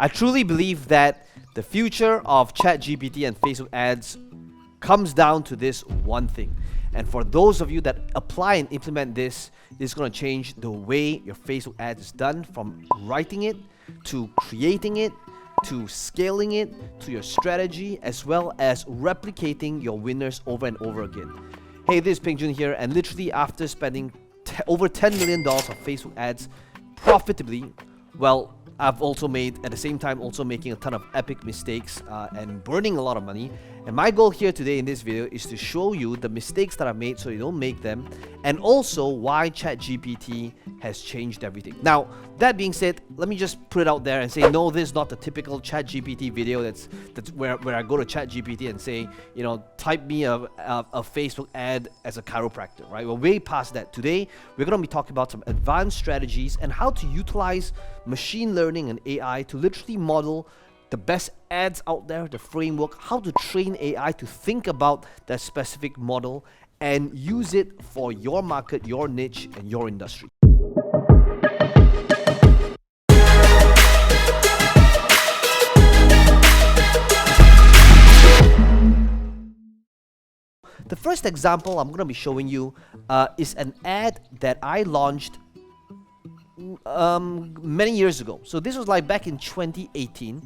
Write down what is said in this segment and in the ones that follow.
I truly believe that the future of ChatGPT and Facebook ads comes down to this one thing. And for those of you that apply and implement this, it's going to change the way your Facebook ad is done, from writing it to creating it to scaling it to your strategy, as well as replicating your winners over and over again. Hey, this is Peng Joon here, and literally after spending over $10 million of Facebook ads profitably, well, I've also made, at the same time, also making a ton of epic mistakes and burning a lot of money. And my goal here today in this video is to show you the mistakes that I've made so you don't make them, and also why ChatGPT has changed everything. Now, that being said, let me just put it out there and say, no, this is not the typical ChatGPT video that's where I go to ChatGPT and say, you know, type me a Facebook ad as a chiropractor, right? We're way past that. Today, we're going to be talking about some advanced strategies and how to utilize machine learning and AI to literally model the best ads out there, the framework, how to train AI to think about that specific model and use it for your market, your niche, and your industry. The first example I'm going to be showing you is an ad that I launched many years ago. So this was like back in 2018.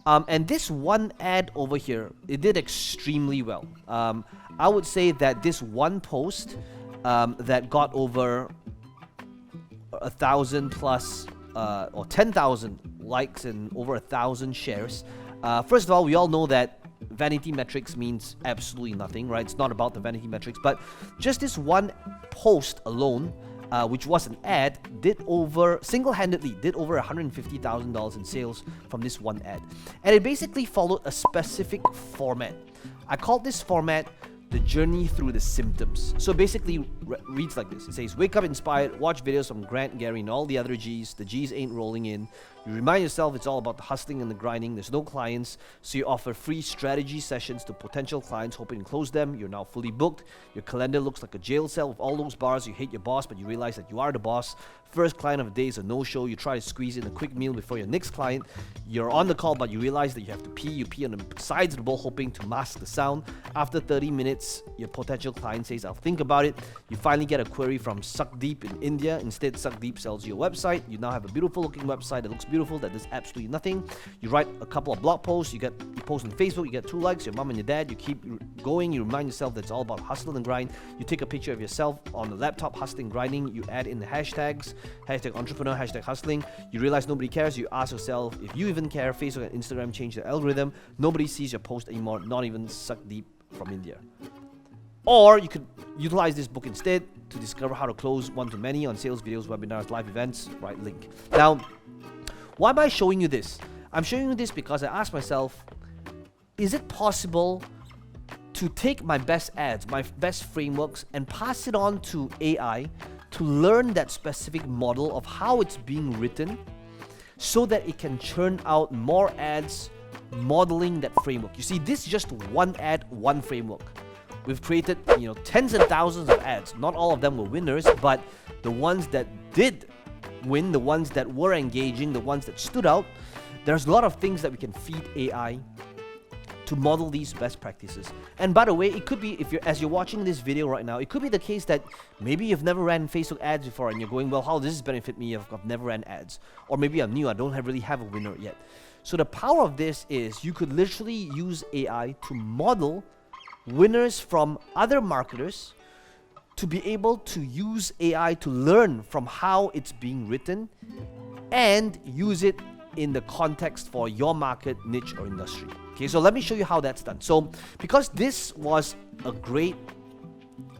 And this one ad over here, it did extremely well. I would say that this one post that got over 1,000 plus or 10,000 likes and over 1,000 shares. First of all, we all know that vanity metrics means absolutely nothing, right? It's not about the vanity metrics, but just this one post alone, which was an ad, single-handedly did over $150,000 in sales from this one ad. And it basically followed a specific format. I called this format the journey through the symptoms. So basically reads like this. It says, wake up inspired, watch videos from Grant, Gary, and all the other G's. The G's ain't rolling in. You remind yourself it's all about the hustling and the grinding. There's no clients, so you offer free strategy sessions to potential clients, hoping to close them. You're now fully booked. Your calendar looks like a jail cell with all those bars. You hate your boss, but you realize that you are the boss. First client of the day is a no-show. You try to squeeze in a quick meal before your next client. You're on the call, but you realize that you have to pee. You pee on the sides of the bowl, hoping to mask the sound. After 30 minutes, your potential client says, I'll think about it. You finally get a query from Suckdeep in India. Instead, Suckdeep sells you a website. You now have a beautiful looking website that looks beautiful, that does absolutely nothing. You write a couple of blog posts. You post on Facebook. You get 2 likes. Your mom and your dad. You keep going. You remind yourself that it's all about hustle and grind. You take a picture of yourself on the laptop hustling, grinding. You add in the hashtags, hashtag entrepreneur, hashtag hustling. You realize nobody cares. You ask yourself if you even care. Facebook and Instagram change the algorithm. Nobody sees your post anymore, not even Suckdeep from India. Or you could utilize this book instead to discover how to close one-to-many on sales videos, webinars, live events, right link. Now, why am I showing you this? I'm showing you this because I asked myself, is it possible to take my best ads, my best frameworks, and pass it on to AI to learn that specific model of how it's being written so that it can churn out more ads modeling that framework? You see, this is just one ad, one framework. We've created, tens and thousands of ads. Not all of them were winners, but the ones that did win, the ones that were engaging, the ones that stood out, there's a lot of things that we can feed AI to model these best practices. And by the way, it could be, as you're watching this video right now, it could be the case that maybe you've never ran Facebook ads before and you're going, well, how does this benefit me if I've never ran ads? Or maybe I'm new, I don't really have a winner yet. So the power of this is you could literally use AI to model winners from other marketers, to be able to use AI to learn from how it's being written and use it in the context for your market, niche, or industry. Okay, so let me show you how that's done. So because this was a great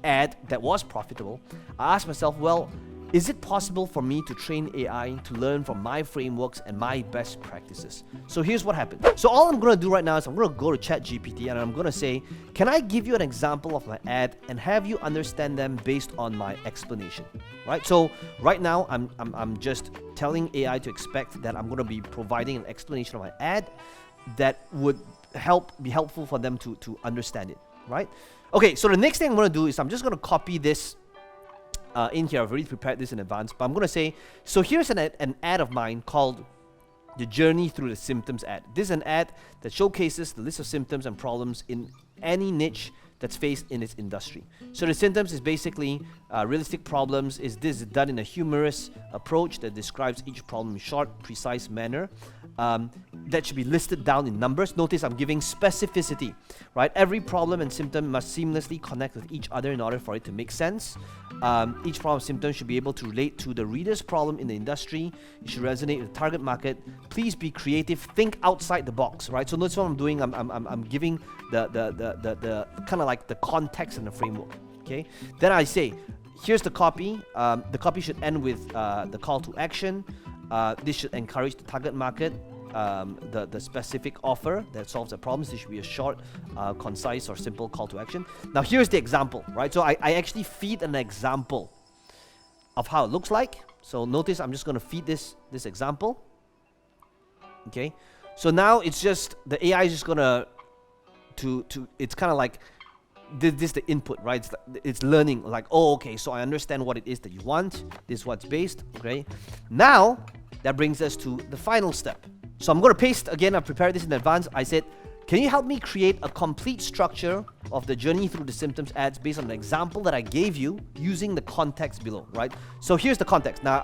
ad that was profitable, I asked myself, well, is it possible for me to train AI to learn from my frameworks and my best practices? So here's what happened. So all I'm going to do right now is I'm going to go to ChatGPT and I'm going to say, can I give you an example of my ad and have you understand them based on my explanation? Right? So right now I'm just telling AI to expect that I'm going to be providing an explanation of my ad that would be helpful for them to understand it. Right? Okay, so the next thing I'm going to do is I'm just going to copy this in here. I've already prepared this in advance, but I'm going to say, so here's an ad of mine called the journey through the symptoms ad. This is an ad that showcases the list of symptoms and problems in any niche that's faced in its industry. So the symptoms is basically realistic problems. This is done in a humorous approach that describes each problem in short, precise manner. That should be listed down in numbers. Notice I'm giving specificity, right? Every problem and symptom must seamlessly connect with each other in order for it to make sense. Each problem symptom should be able to relate to the reader's problem in the industry. It should resonate with the target market. Please be creative. Think outside the box, right? So notice what I'm doing. I'm giving the kind of like the context and the framework. Okay. Then I say, here's the copy. The copy should end with the call to action. This should encourage the target market. The specific offer that solves the problems. This should be a short, concise, or simple call to action. Now here's the example, right? So I actually feed an example of how it looks like. So notice I'm just going to feed this example. Okay. So now it's just the AI is just going to it's kind of like this is the input, right? It's learning like, oh, okay, so I understand what it is that you want. This is what's based. Okay. Now that brings us to the final step. So I'm going to paste again. I prepared this in advance. I said, can you help me create a complete structure of the journey through the symptoms ads based on the example that I gave you using the context below, right? So here's the context. Now,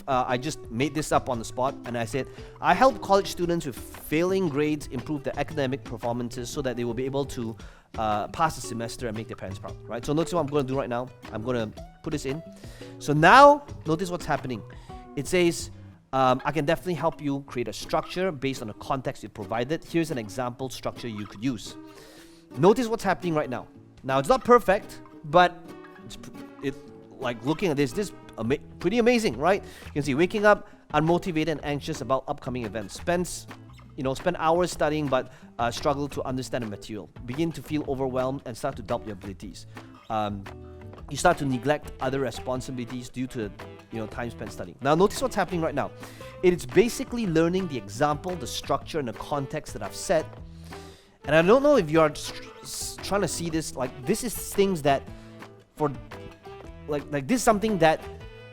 I just made this up on the spot, and I said, I help college students with failing grades improve their academic performances so that they will be able to pass the semester and make their parents proud, right? So notice what I'm going to do right now. I'm going to put this in. So now, notice what's happening. It says, I can definitely help you create a structure based on the context you provided. Here's an example structure you could use. Notice what's happening right now. Now, it's not perfect, but like looking at this is pretty amazing, right? You can see waking up unmotivated and anxious about upcoming events. Spend hours studying but struggle to understand the material. Begin to feel overwhelmed and start to doubt your abilities. You start to neglect other responsibilities due to time spent studying. Now notice what's happening right now. It is basically learning the example, the structure, and the context that I've set. And I don't know if you are trying to see this. Like this is things that like this is something that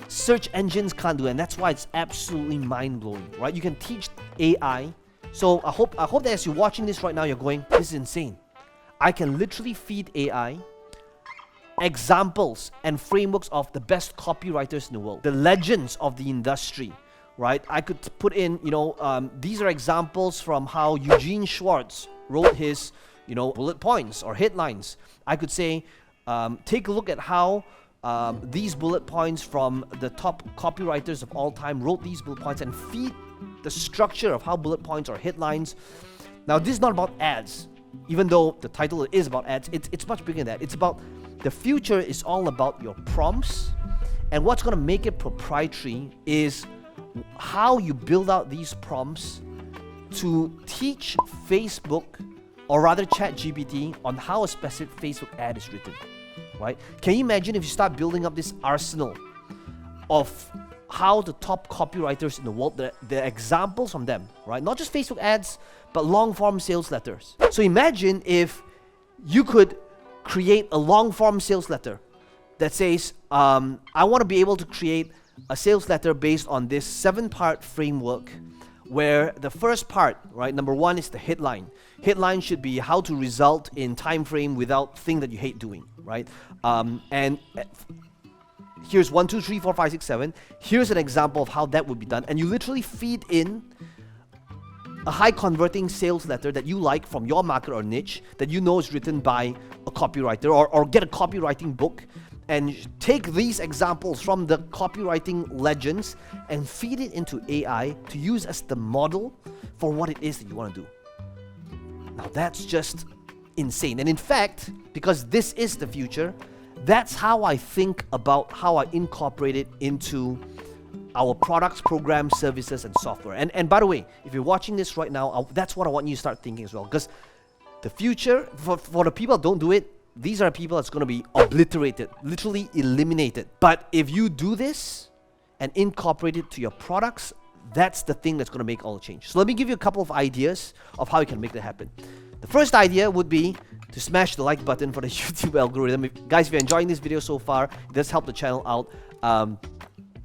search engines can't do, and that's why it's absolutely mind-blowing, right? You can teach AI. So I hope that as you're watching this right now, you're going, this is insane. I can literally feed AI examples and frameworks of the best copywriters in the world, the legends of the industry, right? I could put in, these are examples from how Eugene Schwartz wrote his, bullet points or headlines. I could say, take a look at how these bullet points from the top copywriters of all time wrote these bullet points, and feed the structure of how bullet points or headlines. Now, this is not about ads, even though the title is about ads. It's much bigger than that. It's about the future is all about your prompts, and what's going to make it proprietary is how you build out these prompts to teach Facebook, or rather ChatGPT, on how a specific Facebook ad is written, right? Can you imagine if you start building up this arsenal of how the top copywriters in the world, the examples from them, right? Not just Facebook ads, but long-form sales letters. So imagine if you could create a long-form sales letter that says, I want to be able to create a sales letter based on this 7-part framework, where the first part, right, number 1 is the headline. Headline should be how to result in time frame without thing that you hate doing, right? And here's 1, 2, 3, 4, 5, 6, 7. Here's an example of how that would be done, and you literally feed in a high converting sales letter that you like from your market or niche that you know is written by a copywriter, or get a copywriting book and take these examples from the copywriting legends and feed it into AI to use as the model for what it is that you want to do. Now that's just insane. And in fact, because this is the future, that's how I think about how I incorporate it into our products, programs, services, and software. And by the way, if you're watching this right now, that's what I want you to start thinking as well. Because the future, for the people that don't do it, these are people that's going to be obliterated, literally eliminated. But if you do this and incorporate it to your products, that's the thing that's going to make all the change. So let me give you a couple of ideas of how you can make that happen. The first idea would be to smash the like button for the YouTube algorithm. Guys, if you're enjoying this video so far, it does help the channel out.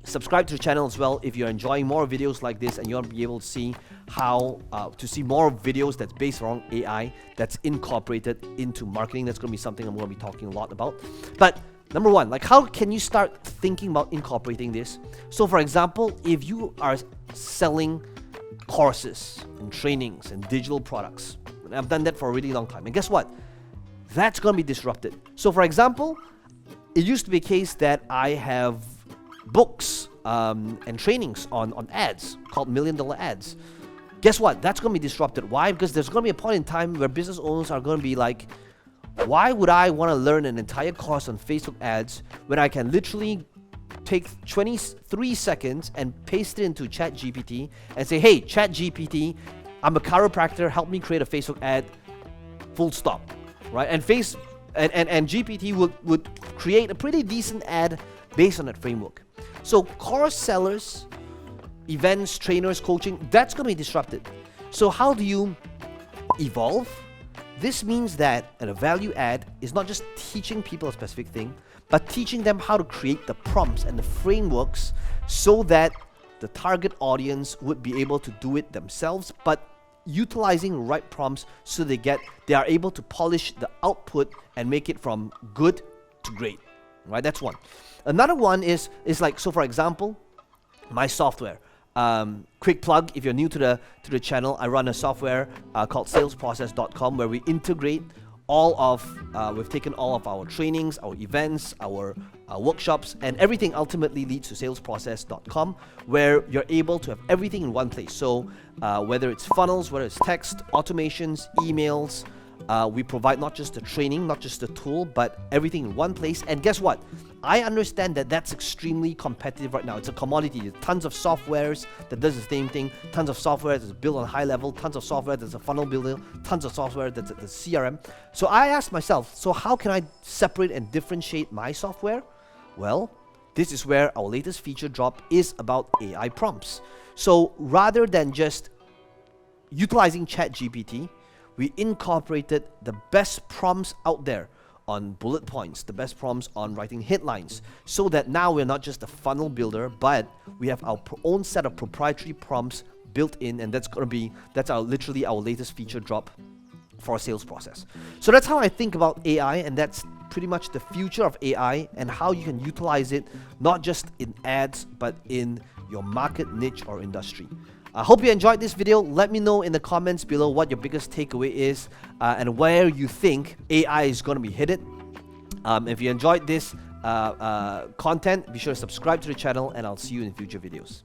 subscribe to the channel as well if you're enjoying more videos like this and you want to be able to see how to see more videos that's based around AI that's incorporated into marketing. That's going to be something I'm going to be talking a lot about. But number one, like, how can you start thinking about incorporating this? So for example, if you are selling courses and trainings and digital products, and I've done that for a really long time, and guess what? That's going to be disrupted. So for example, it used to be a case that I have books and trainings on ads called $1 Million Ads. Guess what? That's going to be disrupted. Why? Because there's going to be a point in time where business owners are going to be like, why would I want to learn an entire course on Facebook ads when I can literally take 23 seconds and paste it into ChatGPT and say, hey, ChatGPT, I'm a chiropractor, help me create a Facebook ad, full stop, right? And GPT would create a pretty decent ad based on that framework. So course sellers, events, trainers, coaching, that's going to be disrupted. So how do you evolve? This means that a value add is not just teaching people a specific thing, but teaching them how to create the prompts and the frameworks so that the target audience would be able to do it themselves, but utilizing right prompts so they are able to polish the output and make it from good to great, right? That's one. Another one is like, so for example, my software. Quick plug, if you're new to the channel, I run a software called salesprocess.com where we integrate we've taken all of our trainings, our events, our workshops, and everything ultimately leads to salesprocess.com, where you're able to have everything in one place. So whether it's funnels, whether it's text, automations, emails, we provide not just the training, not just the tool, but everything in one place. And guess what? I understand that that's extremely competitive right now. It's a commodity. There's tons of softwares that does the same thing, tons of software that's built on high level, tons of software that's a funnel builder, tons of software that's a CRM. So I asked myself, so how can I separate and differentiate my software? Well, this is where our latest feature drop is about AI prompts. So rather than just utilizing ChatGPT, we incorporated the best prompts out there on bullet points, the best prompts on writing headlines, so that now we're not just a funnel builder, but we have our own set of proprietary prompts built in, and that's literally our latest feature drop for a sales process. So that's how I think about AI, and that's pretty much the future of AI and how you can utilize it not just in ads but in your market niche or industry. I hope you enjoyed this video. Let me know in the comments below what your biggest takeaway is and where you think AI is going to be headed. If you enjoyed this content, be sure to subscribe to the channel, and I'll see you in future videos.